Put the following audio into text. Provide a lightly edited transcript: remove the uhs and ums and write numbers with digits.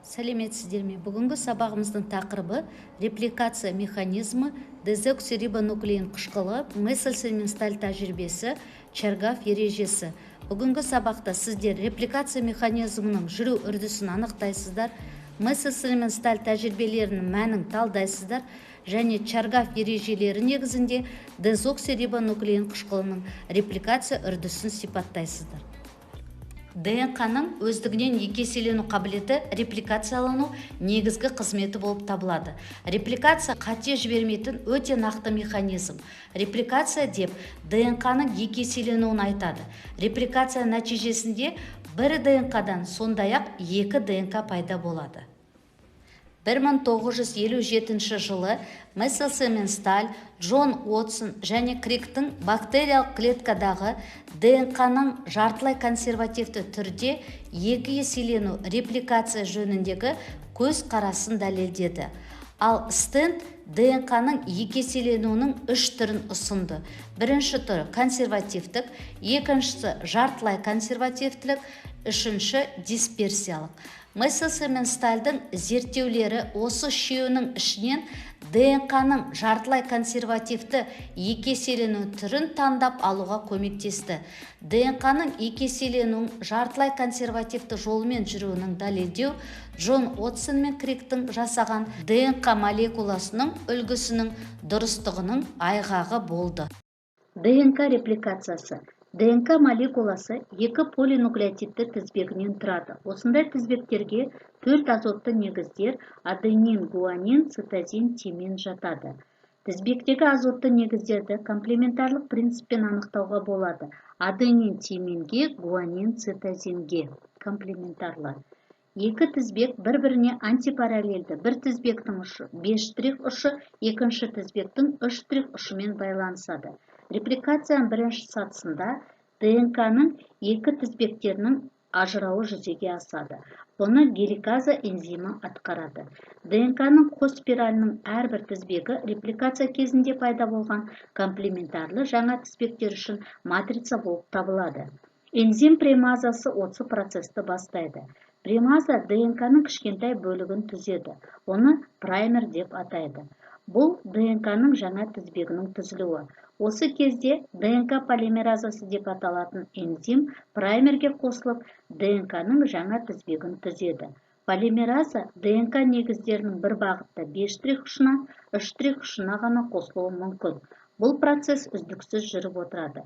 Сәлеметсіздер ме? Бүгінгі сабағымыздың тақырыбы репликация механизмі, дезоксирибонуклеин қышқылы, Месселсмен-Сталь тәжірибесі, Чаргаф ережесі. Бүгінгі сабақта сіздер репликация механизмінің жүру үрдісін анықтайсыздар, Месселсмен-Сталь тәжірибелерінің мәнін талдайсыздар және Чаргаф ережелері негізінде дезоксирибонуклеин қышқылының репликация үрдісін сипаттайсыздар. ДНК-ның өздігінен екі еселену қабілеті репликациялану негізгі қызметі болып табылады. Репликация қате жібермейтін өте нақты механизм. Репликация деп ДНК-ның екі еселенуін айтады. Репликация нәтижесінде бір ДНК-дан сондай-ақ екі ДНК пайда болады. 1957 жылы Месселсмен-Сталь, Джон Уотсон және Криктің бактериялық клеткадағы ДНК-ның жартылай консервативті түрде екі еселену репликация жөніндегі көз қарасын дәлелдеді. Ал Стенд ДНК-ның екі еселенуінің үш түрін ұсынды. Бірінші түрі консервативтік, екіншісі жартылай консервативтілік, үшінші дисперсиялық. Месселсмен-Стальдың зерттеулері осы үшеуінің ішінен ДНК-ның жартылай консервативті екі еселену түрін таңдап алуға көмектесті. ДНК-ның екі еселенуінің жартылай консервативті жолымен жүруінің дәлелдеу Джон Уотсон мен Криктің жасаған ДНК молекуласының үлгісінің дұрыстығының айғағы болды. ДНК репликациясы. ДНК молекуласы екі полинуклеотидті тізбегінен тұрады. Осындай тізбектерге 4 азотты негіздер аденин, гуанин, цитозин, тимин жатады. Тізбектегі азотты негіздерді комплементарлық принциппен анықтауға болады. Аденин тиминге, гуанин цитозинге комплементарлы. Екі тізбек бір-біріне антипараллельді. Бір тізбектің ұшы 5 штрих ұшы, екінші тізбектің 3 штрих ұшымен байланысады. Репликацияның бірінші сатысында ДНК-ның екі тізбектерінің ажырауы жүзеге асады. Бұны геликаза энзимі атқарады. ДНК-ның қос спиралінің әрбір тізбегі репликация кезінде пайда болған комплементарлы жаңа тізбектер үшін матрица болып табылады. Энзим примазасы осы процесті бастайды. Примаза ДНК-ның кішкентай бөлігін түзеді. Оны праймер деп атайды. Бұл ДНК-ның жаңа тізбегінің түзілуі. Осы кезде ДНК полимеразасы деп аталатын энзим праймерге қосылып, ДНК-ның жаңа тізбегін түзеді. Полимераза ДНК негіздерінің бір бағытта 5 штрих ұшына, 3 штрих ұшына ғана қосылуы мүмкін. Бұл процесс үздіксіз жүріп отырады.